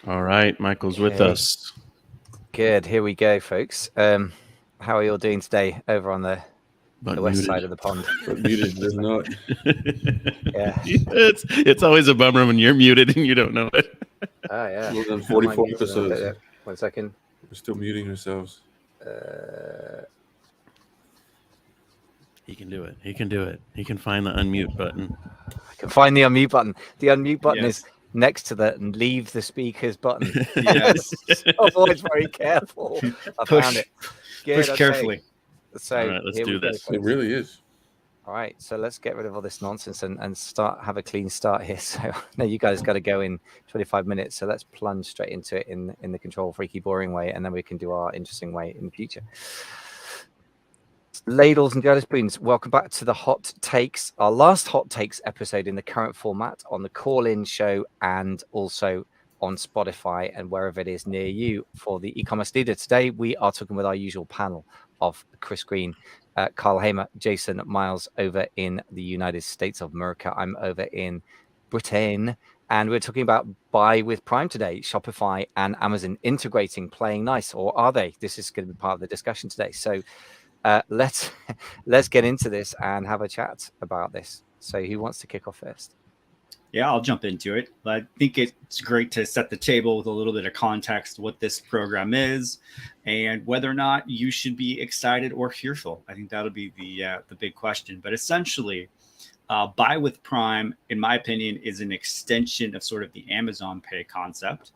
All right, Michael's with us. Good. Here we go, folks. How are you all doing today over on the But west muted. side of the pond? But muted does not. Yeah. It's always a bummer when you're muted and you don't know it. Oh, yeah. More than How am I 44 muted? episodes. 1 second. We're still muting ourselves. He can do it. He can do it. He can find the unmute button. I can find the unmute button. The unmute button Yes. is next to the leave the speakers button. Yes. So I'm always very careful. I found it. Good, Push okay. carefully. So All right, let's here we do go, this. folks. It really is. All right, so let's get rid of all this nonsense and have a clean start here. So now you guys got to go in 25 minutes. So let's plunge straight into it in the control freaky boring way, and then we can do our interesting way in the future. Ladles and jelly spoons, welcome back to the Hot Takes, our last Hot Takes episode in the current format on the call-in show and also on Spotify and wherever it is near you for the e-commerce leader. Today, we are talking with our usual panel of Chris Green, Carl Hamer, Jason Miles over in the United States of America. I'm over in Britain. And we're talking about Buy with Prime today, Shopify and Amazon integrating, playing nice, or are they? This is going to be part of the discussion today. So let's get into this and have a chat about this. So who wants to kick off first? Yeah, I'll jump into it. I think it's great to set the table with a little bit of context, what this program is, and whether or not you should be excited or fearful. I think that'll be the big question. But essentially, Buy with Prime, in my opinion, is an extension of sort of the Amazon Pay concept.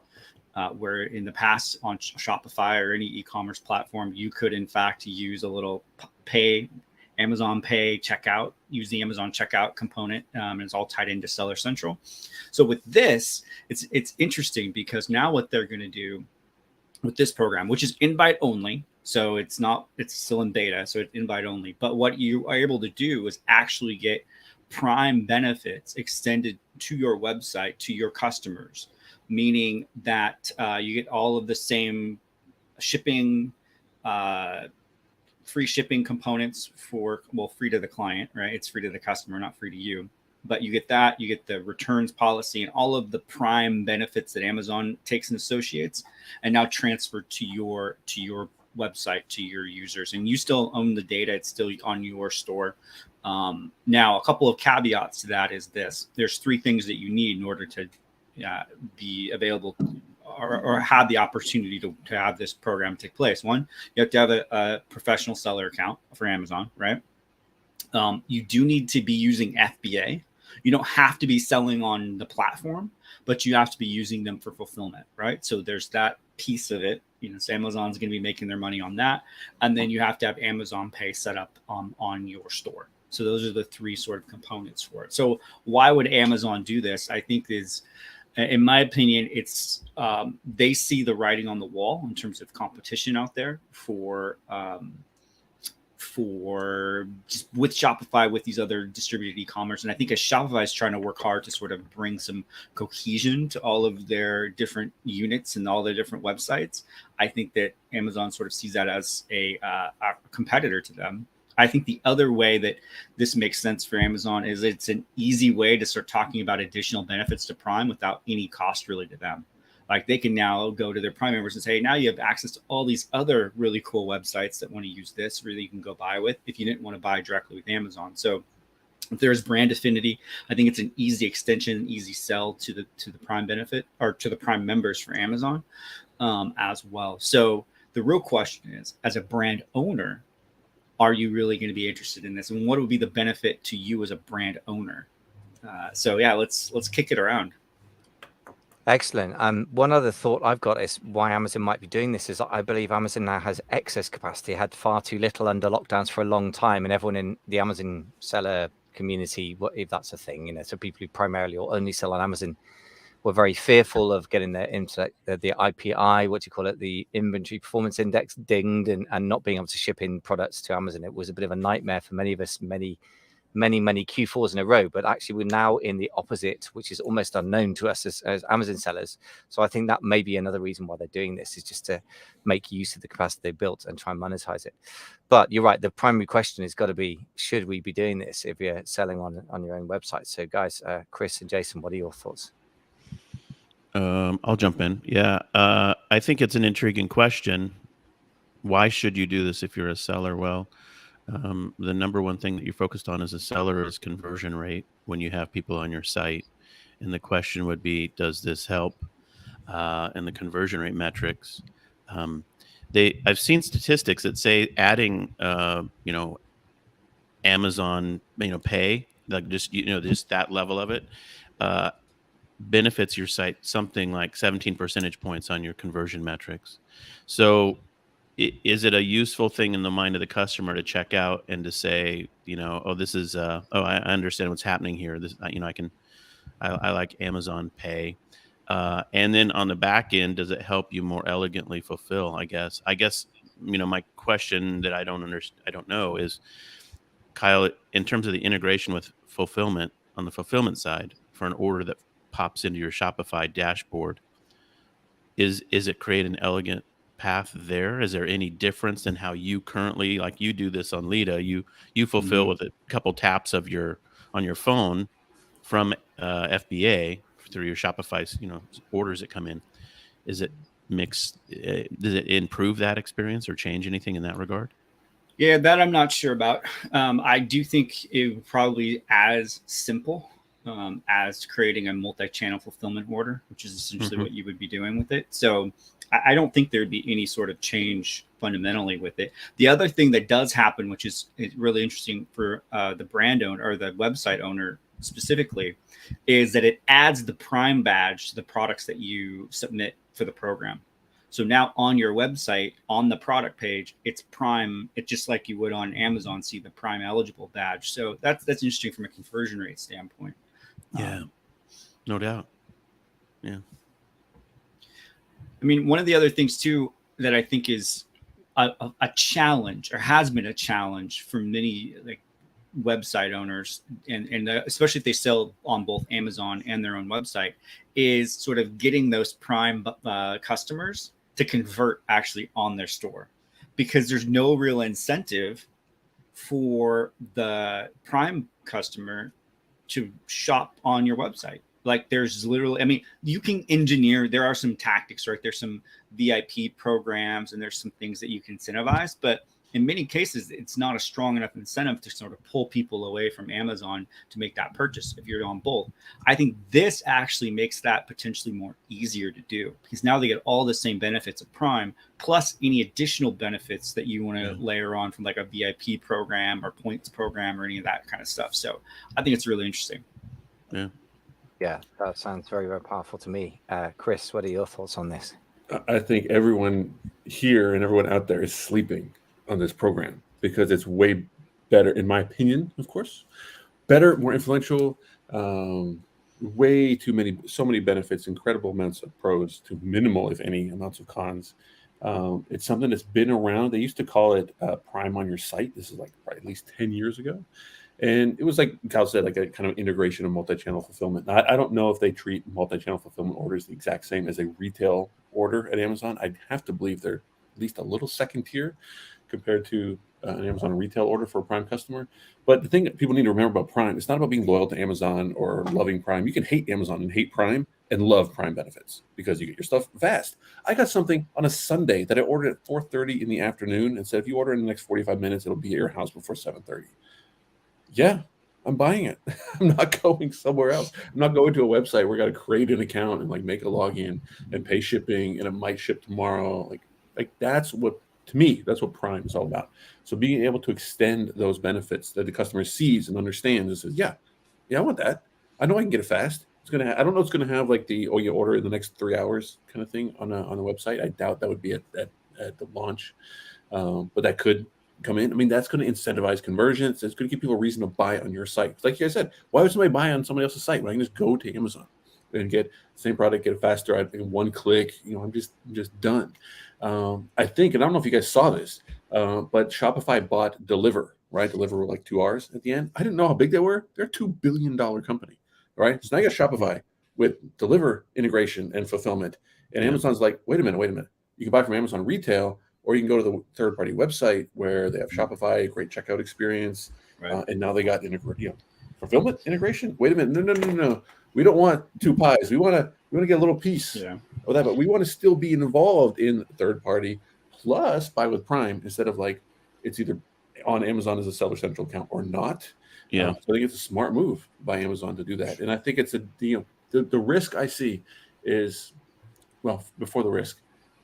Where in the past on Shopify or any e-commerce platform, you could in fact use a little Amazon Pay checkout, use the Amazon checkout component, and it's all tied into Seller Central. So with this, it's interesting because now what they're going to do with this program, which is invite only, so it's still in beta, so it's invite only. But what you are able to do is actually get Prime benefits extended to your website, to your customers, meaning that you get all of the same shipping, free shipping components free to the client, right? It's free to the customer, not free to you. But you get that, you get the returns policy and all of the Prime benefits that Amazon takes and associates, and now transferred to your website, to your users. And you still own the data. It's still on your store. Now, a couple of caveats to that is this. There's 3 things that you need in order to be available or have the opportunity to have this program take place. One, you have to have a professional seller account for Amazon, right? You do need to be using FBA. You don't have to be selling on the platform, but you have to be using them for fulfillment, right? So there's that piece of it. So Amazon's going to be making their money on that. And then you have to have Amazon Pay set up on your store. So those are the 3 sort of components for it. So why would Amazon do this? I think is, in my opinion, it's they see the writing on the wall in terms of competition out there for just with Shopify, with these other distributed e-commerce. And I think as Shopify is trying to work hard to sort of bring some cohesion to all of their different units and all their different websites, I think that Amazon sort of sees that as a competitor to them. I think the other way that this makes sense for Amazon is it's an easy way to start talking about additional benefits to Prime without any cost really to them. Like they can now go to their Prime members and say, hey, now you have access to all these other really cool websites that want to use this, really you can go buy with if you didn't want to buy directly with Amazon. So if there's brand affinity, I think it's an easy extension, an easy sell to the Prime benefit or to the Prime members for Amazon as well. So the real question is, as a brand owner, are you really going to be interested in this? And what would be the benefit to you as a brand owner? So yeah, let's kick it around. Excellent. One other thought I've got is why Amazon might be doing this is I believe Amazon now has excess capacity, had far too little under lockdowns for a long time, and everyone in the Amazon seller community, if that's a thing, so people who primarily or only sell on Amazon were very fearful of getting their the IPI, the inventory performance index dinged and not being able to ship in products to Amazon. It was a bit of a nightmare for many of us, many Q4s in a row, but actually we're now in the opposite, which is almost unknown to us as Amazon sellers. So I think that may be another reason why they're doing this, is just to make use of the capacity they built and try and monetize it. But you're right, the primary question has got to be, should we be doing this if you're selling on your own website? So guys, Chris and Jason, what are your thoughts? I'll jump in. Yeah, I think it's an intriguing question. Why should you do this if you're a seller? Well, the number one thing that you're focused on as a seller is conversion rate when you have people on your site. And the question would be, does this help? And the conversion rate metrics. Um, I've seen statistics that say adding, Amazon, Pay, like just that level of it, uh, benefits your site something like 17 percentage points on your conversion metrics. So is it a useful thing in the mind of the customer to check out and to say, oh, this is, I understand what's happening here. This, I like Amazon Pay. And then on the back end, does it help you more elegantly fulfill? I guess, my question that I don't know is, Kyle, in terms of the integration with fulfillment on the fulfillment side for an order that pops into your Shopify dashboard, is it create an elegant path there? Is there any difference in how you currently, like you do this on Lita, you fulfill with a couple taps of on your phone from FBA through your Shopify, orders that come in? Is it mixed? Does it improve that experience or change anything in that regard? Yeah, that I'm not sure about. I do think it would probably as simple as creating a multi-channel fulfillment order, which is essentially what you would be doing with it. So I don't think there'd be any sort of change fundamentally with it. The other thing that does happen, which is really interesting for the brand owner or the website owner specifically, is that it adds the Prime badge to the products that you submit for the program. So now on your website, on the product page, it's Prime. It's just like you would on Amazon, see the Prime eligible badge. So that's interesting from a conversion rate standpoint. Yeah, no doubt. Yeah. I mean, one of the other things too that I think is a challenge, or has been a challenge for many website owners, and especially if they sell on both Amazon and their own website, is sort of getting those Prime customers to convert actually on their store, because there's no real incentive for the Prime customer to shop on your website. Like there's literally, I mean, you can engineer, there are some tactics, right? There's some VIP programs and there's some things that you can incentivize, but in many cases, it's not a strong enough incentive to sort of pull people away from Amazon to make that purchase if you're on both. I think this actually makes that potentially more easier to do, because now they get all the same benefits of Prime, plus any additional benefits that you want to layer on from like a VIP program or points program or any of that kind of stuff. So I think it's really interesting. Yeah. Yeah, that sounds very, very powerful to me. Chris, what are your thoughts on this? I think everyone here and everyone out there is sleeping on this program, because it's way better, in my opinion, of course, better, more influential, so many benefits, incredible amounts of pros to minimal, if any, amounts of cons. It's something that's been around. They used to call it Prime on your site. This is like probably at least 10 years ago. And it was like Kyle said, like a kind of integration of multi-channel fulfillment. I don't know if they treat multi-channel fulfillment orders the exact same as a retail order at Amazon. I'd have to believe they're at least a little second tier compared to an Amazon retail order for a Prime customer. But the thing that people need to remember about Prime, it's not about being loyal to Amazon or loving Prime. You can hate Amazon and hate Prime and love Prime benefits because you get your stuff fast. I got something on a Sunday that I ordered at 4:30 in the afternoon and said, if you order in the next 45 minutes, it'll be at your house before 7:30. Yeah, I'm buying it. I'm not going somewhere else. I'm not going to a website where I got to create an account and like make a login and pay shipping and it might ship tomorrow. Like that's what, to me, that's what Prime is all about. So being able to extend those benefits that the customer sees and understands and says, yeah, I want that. I know I can get it fast. It's gonna. I don't know. It's gonna have like the you order in the next 3 hours kind of thing on the website. I doubt that would be at the launch, but that could come in. I mean, that's going to incentivize conversions. It's going to give people a reason to buy on your site. Like you guys said, why would somebody buy on somebody else's site when I can just go to Amazon and get the same product, get it faster in one click? I'm just done. I think, and I don't know if you guys saw this, but Shopify bought Deliver, right? Deliver were like 2 R's at the end. I didn't know how big they were. They're a $2 billion company, right? So now you got Shopify with Deliver integration and fulfillment. And Amazon's like, wait a minute. You can buy from Amazon retail, or you can go to the third-party website where they have Shopify, great checkout experience, Right. And now they got fulfillment integration. Wait a minute, no. We don't want two pies. We want to get a little piece of that, but we want to still be involved in third party plus buy with Prime instead of like it's either on Amazon as a Seller Central account or not. Yeah. So I think it's a smart move by Amazon to do that. And I think it's the risk I see is, well, before the risk,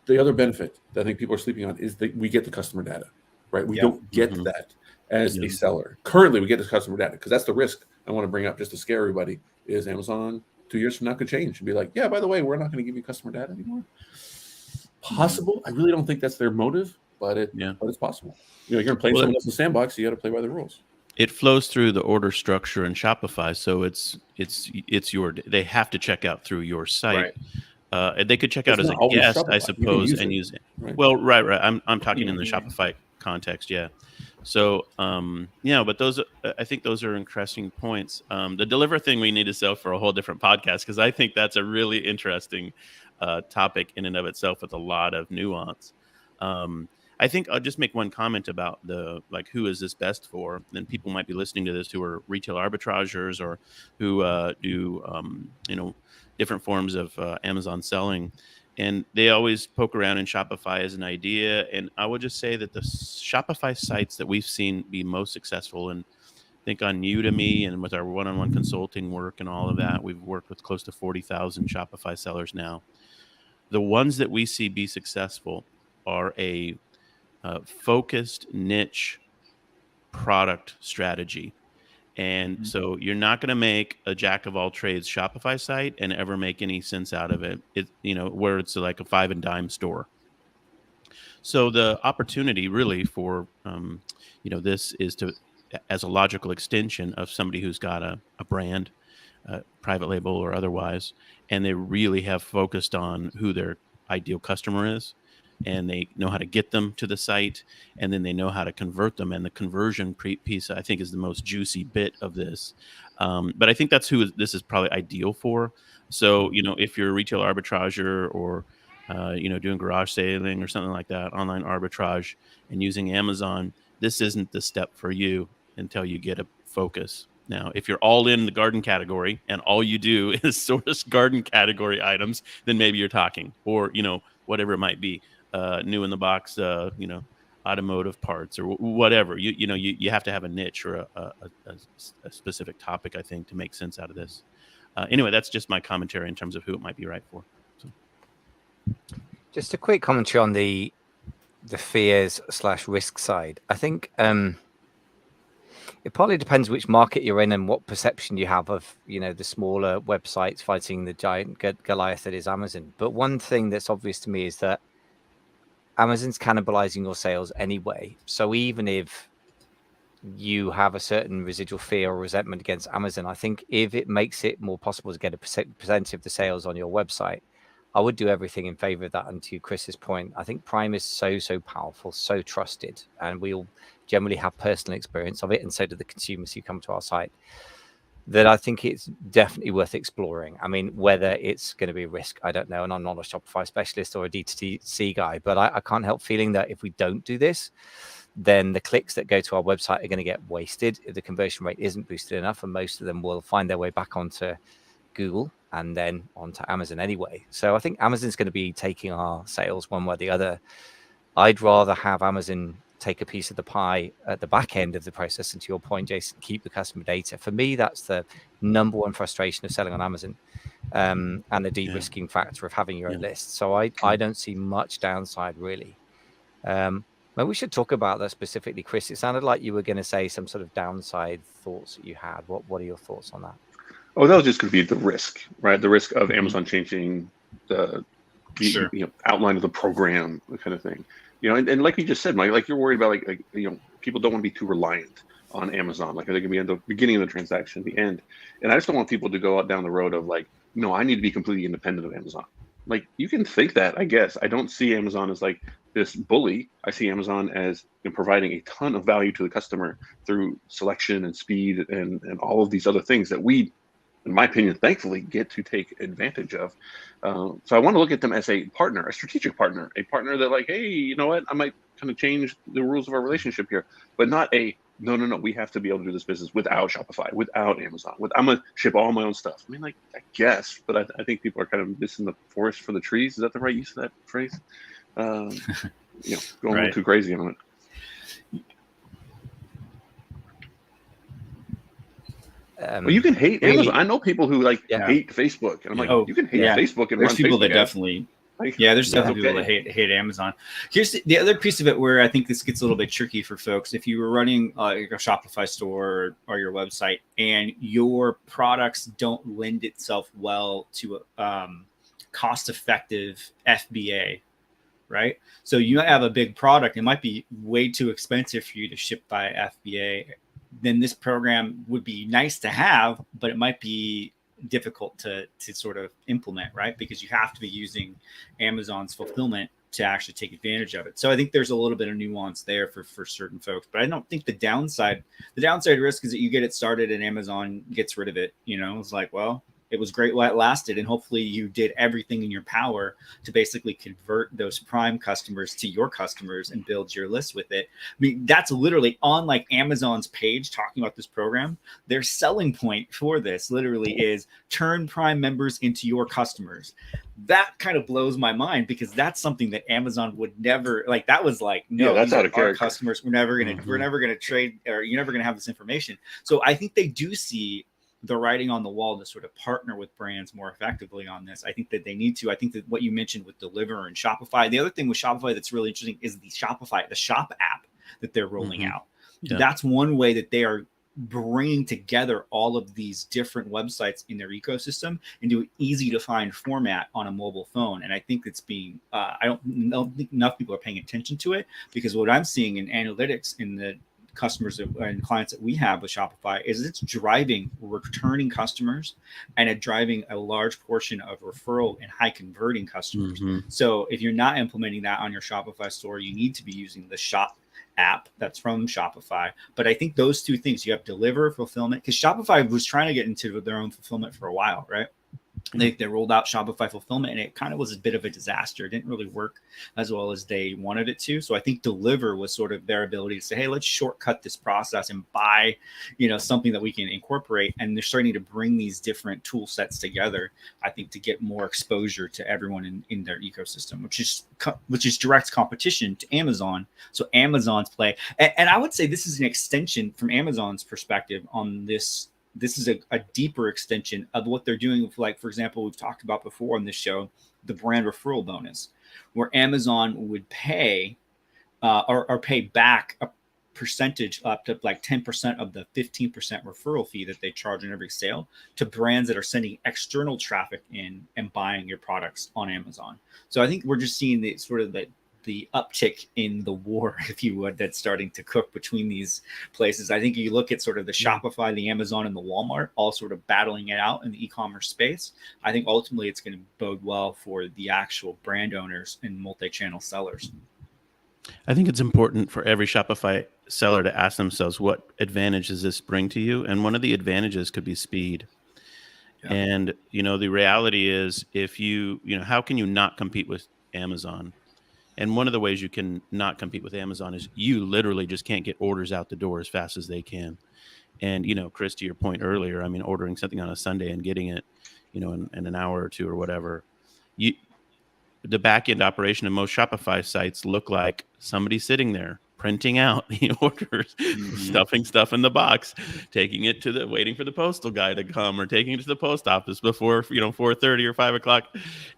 the other benefit that I think people are sleeping on is that we get the customer data, right? We don't get that as a seller. Currently, we get the customer data because that's the risk I want to bring up just to scare everybody is Amazon 2 years from now could change and be like, yeah, by the way, we're not going to give you customer data anymore. Possible. I really don't think that's their motive, but it's possible. You're going to play someone else's sandbox, so you got to play by the rules. It flows through the order structure in Shopify, so it's they have to check out through your site. They could check out as a guest, I suppose, and use it. Right. Well, right. I'm talking in the Shopify context, yeah. So, but I think those are interesting points. The deliver thing we need to sell for a whole different podcast because I think that's a really interesting topic in and of itself with a lot of nuance. I think I'll just make one comment about who is this best for? Then people might be listening to this who are retail arbitrageurs or who do different forms of Amazon selling, and they always poke around in Shopify as an idea. And I would just say that the Shopify sites that we've seen be most successful, and I think on Udemy and with our one-on-one consulting work and all of that, we've worked with close to 40,000 Shopify sellers now. The ones that we see be successful are a focused niche product strategy. And so you're not going to make a jack of all trades Shopify site and ever make any sense out of it. Where it's like a 5 and dime store. So the opportunity really for, this is as a logical extension of somebody who's got a brand, private label or otherwise, and they really have focused on who their ideal customer is. And they know how to get them to the site, and then they know how to convert them. And the conversion piece, I think, is the most juicy bit of this. But I think that's who this is probably ideal for. So, if you're a retail arbitrager or, doing garage sailing or something like that, online arbitrage, and using Amazon, this isn't the step for you until you get a focus. Now, if you're all in the garden category and all you do is source garden category items, then maybe you're talking, or, whatever it might be. New in the box, automotive parts or whatever. You have to have a niche or a specific topic, I think, to make sense out of this. Anyway, that's just my commentary in terms of who it might be right for. So. Just a quick commentary on the fears/risk side. I think it partly depends which market you're in and what perception you have of, the smaller websites fighting the giant Goliath that is Amazon. But one thing that's obvious to me is that Amazon's cannibalizing your sales anyway. So even if you have a certain residual fear or resentment against Amazon, I think if it makes it more possible to get a percentage of the sales on your website, I would do everything in favor of that. And to Chris's point, I think Prime is so powerful, so trusted, and we all generally have personal experience of it, and so do the consumers who come to our site, that I think it's definitely worth exploring. I mean, whether it's going to be a risk, I don't know. And I'm not a Shopify specialist or a D2C guy, but I can't help feeling that if we don't do this, then the clicks that go to our website are going to get wasted if the conversion rate isn't boosted enough. And most of them will find their way back onto Google and then onto Amazon anyway. So I think Amazon's going to be taking our sales one way or the other. I'd rather have Amazon take a piece of the pie at the back end of the process. And to your point, Jason, keep the customer data. For me, that's the number one frustration of selling on Amazon, and the de-risking factor of having your own list. So I don't see much downside, really. But we should talk about that specifically. Chris, it sounded like you were going to say some sort of downside thoughts that you had. What are your thoughts on that? Oh, that was just going to be the risk, right? The risk of Amazon changing the outline of the program, kind of thing. And like you just said, Mike, like you're worried about like people don't want to be too reliant on Amazon. Like they can be at the beginning of the transaction, the end. And I just don't want people to go out down the road of like, no, I need to be completely independent of Amazon. Like you can think that, I guess. I don't see Amazon as like this bully. I see Amazon as providing a ton of value to the customer through selection and speed and all of these other things that we, in my opinion, thankfully get to take advantage of. So I want to look at them as a partner, a strategic partner, a partner that like, hey, you know what? I might kind of change the rules of our relationship here, but not a no, we have to be able to do this business without Shopify, without Amazon. I'm gonna ship all my own stuff. I mean, like, I guess, but I think people are kind of missing the forest for the trees. Is that the right use of that phrase? Going a little too crazy on it. Well, you can hate Amazon. I know people who hate Facebook, and I'm like, you can hate Facebook and there's run people Facebook that ads. definitely. There's definitely people that hate Amazon. Here's the other piece of it where I think this gets a little bit tricky for folks. If you were running a Shopify store or your website and your products don't lend itself well to cost-effective FBA, right? So you have a big product, it might be way too expensive for you to ship by FBA. Then this program would be nice to have, but it might be difficult to sort of implement, right? Because you have to be using Amazon's fulfillment to actually take advantage of it. So I think there's a little bit of nuance there for certain folks, but I don't think the downside risk is that you get it started and Amazon gets rid of it. It's like, well, it was great while it lasted, and hopefully you did everything in your power to basically convert those Prime customers to your customers and build your list with it. I mean, that's literally on like Amazon's page talking about this program. Their selling point for this literally is turn Prime members into your customers. That kind of blows my mind because that's something that Amazon would never like. That was like, no, that's out of character. Customers, we're never gonna trade, or you're never gonna have this information. So I think they do see the writing on the wall to sort of partner with brands more effectively on this. I think that they need to. I think that what you mentioned with Deliver and Shopify, the other thing with Shopify that's really interesting is the Shop app that they're rolling out. Yeah. That's one way that they are bringing together all of these different websites in their ecosystem into an easy to find format on a mobile phone. And I think it's being, I don't think enough people are paying attention to it, because what I'm seeing in analytics in the customers and clients that we have with Shopify is it's driving returning customers and it driving a large portion of referral and high converting customers. So if you're not implementing that on your Shopify store, you need to be using the Shop app that's from Shopify. But I think those two things, you have Deliver, fulfillment, because Shopify was trying to get into their own fulfillment for a while, right? They rolled out Shopify fulfillment and it kind of was a bit of a disaster. It didn't really work as well as they wanted it to. So I think Deliver was sort of their ability to say, hey, let's shortcut this process and buy, something that we can incorporate. And they're starting to bring these different tool sets together, I think, to get more exposure to everyone in their ecosystem, which is direct competition to Amazon. So Amazon's play. And I would say this is an extension from Amazon's perspective on this. This is a deeper extension of what they're doing. Like, for example, we've talked about before on this show, the brand referral bonus, where Amazon would pay or pay back a percentage up to like 10% of the 15% referral fee that they charge on every sale to brands that are sending external traffic in and buying your products on Amazon. So I think we're just seeing the sort of the uptick in the war, if you would, that's starting to cook between these places. I think you look at sort of the Shopify, the Amazon, and the Walmart all sort of battling it out in the e-commerce space. I think ultimately it's going to bode well for the actual brand owners and multi-channel sellers. I think it's important for every Shopify seller to ask themselves, what advantage does this bring to you? And one of the advantages could be speed. Yeah. And, the reality is, if how can you not compete with Amazon? And one of the ways you can not compete with Amazon is you literally just can't get orders out the door as fast as they can. And, Chris, to your point earlier, I mean, ordering something on a Sunday and getting it, in an hour or two or whatever, the back end operation of most Shopify sites look like somebody sitting there printing out the orders, stuffing stuff in the box, taking it waiting for the postal guy to come, or taking it to the post office before, 4:30 or 5 o'clock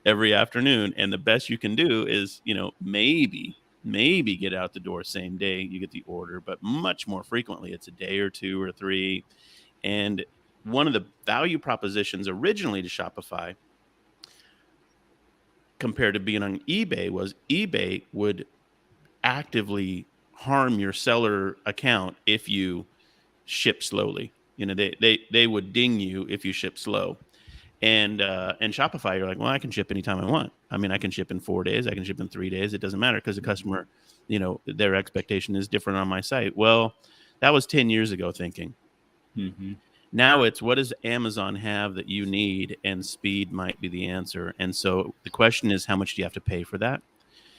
every afternoon. And the best you can do is, maybe get out the door same day you get the order, but much more frequently it's a day or 2 or 3. And one of the value propositions originally to Shopify compared to being on eBay was eBay would actively harm your seller account if you ship slowly. They would ding you if you ship slow. And Shopify, you're like, well, I can ship anytime I want. I mean, I can ship in 4 days, I can ship in 3 days. It doesn't matter, because the customer, their expectation is different on my site. Well, that was 10 years ago thinking. Now it's, what does Amazon have that you need? And speed might be the answer. And so the question is, how much do you have to pay for that?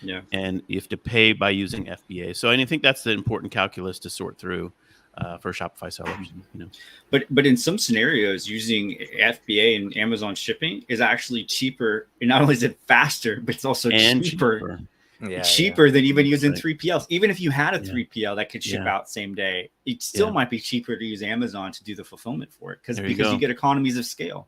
Yeah. And you have to pay by using FBA. So I think that's the important calculus to sort through. for Shopify sellers. But in some scenarios, using FBA and Amazon shipping is actually cheaper. And not only is it faster, but it's also cheaper. Cheaper than even using 3PLs. Even if you had a 3PL that could ship out same day, it still might be cheaper to use Amazon to do the fulfillment for it because you get economies of scale.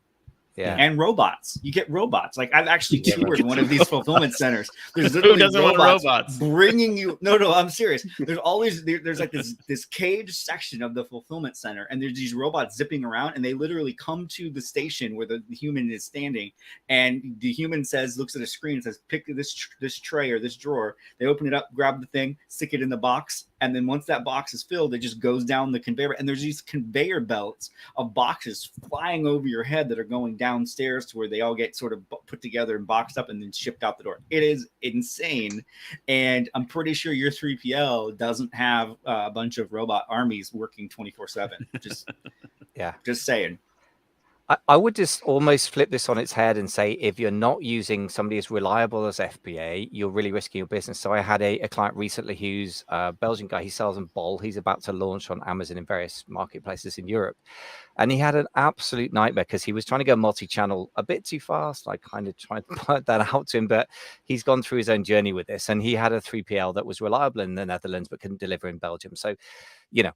And robots. You get robots. Like I've actually toured one of these fulfillment centers. There's literally robots bringing you. No, I'm serious. There's always there's like this cage section of the fulfillment center, and there's these robots zipping around, and they literally come to the station where the human is standing, and the human looks at a screen and says, "Pick this tray or this drawer." They open it up, grab the thing, stick it in the box, and then once that box is filled, it just goes down the conveyor. And there's these conveyor belts of boxes flying over your head that are going downstairs to where they all get sort of put together and boxed up and then shipped out the door. It is insane. And I'm pretty sure your 3PL doesn't have a bunch of robot armies working 24/7. Just saying. I would just almost flip this on its head and say, if you're not using somebody as reliable as FBA, you're really risking your business. So I had a client recently who's a Belgian guy. He sells in Bol. He's about to launch on Amazon in various marketplaces in Europe. And he had an absolute nightmare because he was trying to go multi-channel a bit too fast. I kind of tried to point that out to him, but he's gone through his own journey with this. And he had a 3PL that was reliable in the Netherlands, but couldn't deliver in Belgium. So,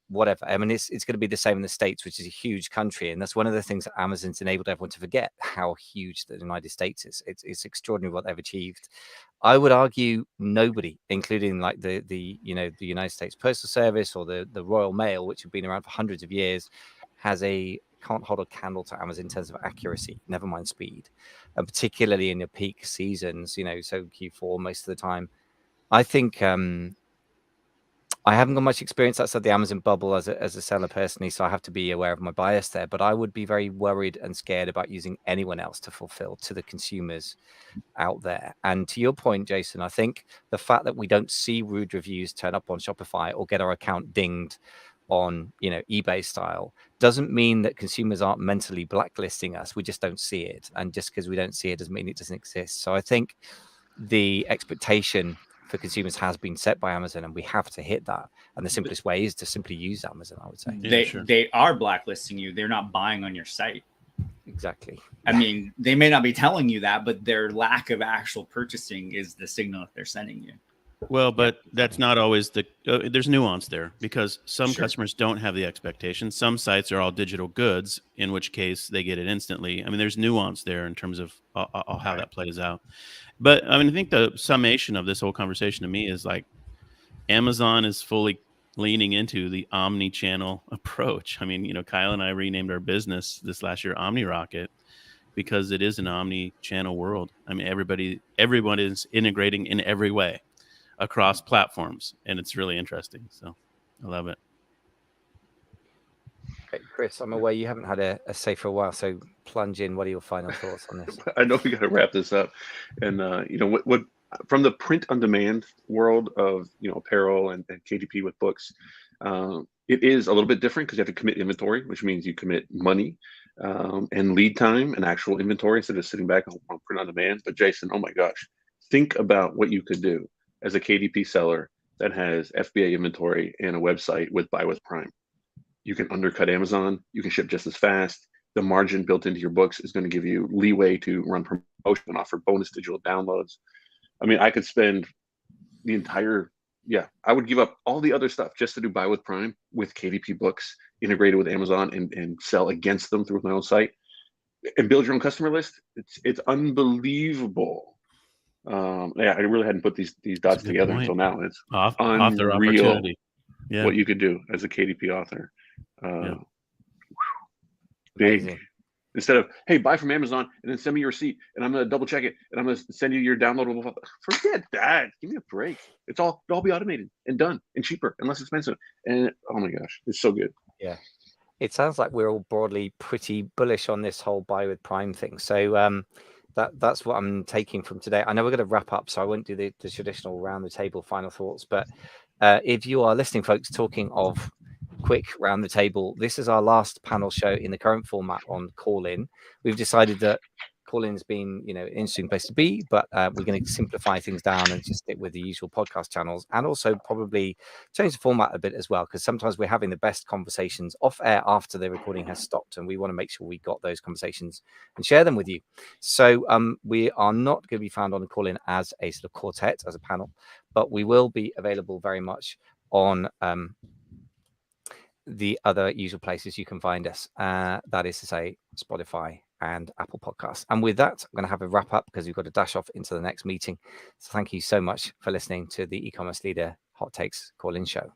whatever. I mean, it's going to be the same in the States, which is a huge country. And that's one of the things that Amazon's enabled everyone to forget, how huge the United States is. It's extraordinary what they've achieved. I would argue nobody, including like the United States Postal Service or the Royal Mail, which have been around for hundreds of years, can't hold a candle to Amazon in terms of accuracy, never mind speed, and particularly in your peak seasons, so Q4 most of the time. I think I haven't got much experience outside the Amazon bubble as a seller personally, so I have to be aware of my bias there, but I would be very worried and scared about using anyone else to fulfill to the consumers out there. And to your point, Jason, I think the fact that we don't see rude reviews turn up on Shopify or get our account dinged on eBay style doesn't mean that consumers aren't mentally blacklisting us. We just don't see it, and just because we don't see it doesn't mean it doesn't exist. So I think the expectation for consumers has been set by Amazon, and we have to hit that, and the simplest way is to simply use Amazon, I would say. They are blacklisting you. They're not buying on your site. Exactly. I mean, they may not be telling you that, but their lack of actual purchasing is the signal that they're sending you. Well, but that's not always there's nuance there, because some customers don't have the expectation. Some sites are all digital goods, in which case they get it instantly. I mean, there's nuance there in terms of how that plays out. But I mean, I think the summation of this whole conversation to me is like Amazon is fully leaning into the omni-channel approach. I mean, Kyle and I renamed our business this last year OmniRocket because it is an omni-channel world. I mean, everyone is integrating in every way across platforms, and it's really interesting. So I love it. Okay, Chris, I'm aware you haven't had a say for a while, so plunge in. What are your final thoughts on this? I know we got to wrap this up, and what from the print on demand world of apparel and KDP with books, it is a little bit different because you have to commit inventory, which means you commit money and lead time and actual inventory instead of sitting back on print on demand. But Jason, oh my gosh, think about what you could do as a KDP seller that has FBA inventory and a website with Buy with Prime. You can undercut Amazon. You can ship just as fast. The margin built into your books is going to give you leeway to run promotion and offer bonus digital downloads. I mean, I could spend the entire, I would give up all the other stuff just to do Buy with Prime with KDP books integrated with Amazon and sell against them through my own site and build your own customer list. It's unbelievable. I really hadn't put these dots together until now. It's unreal what you could do as a KDP author. Big. Instead of, hey, buy from Amazon and then send me your receipt and I'm going to double check it and I'm going to send you your downloadable. Forget that. Give me a break. It'll all be automated and done and cheaper and less expensive. And oh my gosh, it's so good. Yeah. It sounds like we're all broadly pretty bullish on this whole Buy with Prime thing. So that's what I'm taking from today. I know we're going to wrap up, so I won't do the traditional round the table final thoughts. But if you are listening, folks, talking of quick round the table, this is our last panel show in the current format on Call In. We've decided that call-in's been, you know, an interesting place to be, but we're going to simplify things down and just stick with the usual podcast channels, and also probably change the format a bit as well, because sometimes we're having the best conversations off air after the recording has stopped, and we want to make sure we got those conversations and share them with you. So we are not going to be found on the call-in as a sort of quartet, as a panel, but we will be available very much on the other usual places you can find us. That is to say, Spotify and Apple Podcasts. And with that, I'm going to have a wrap up because we've got to dash off into the next meeting. So thank you so much for listening to the E-commerce Leader Hot Takes call-in show.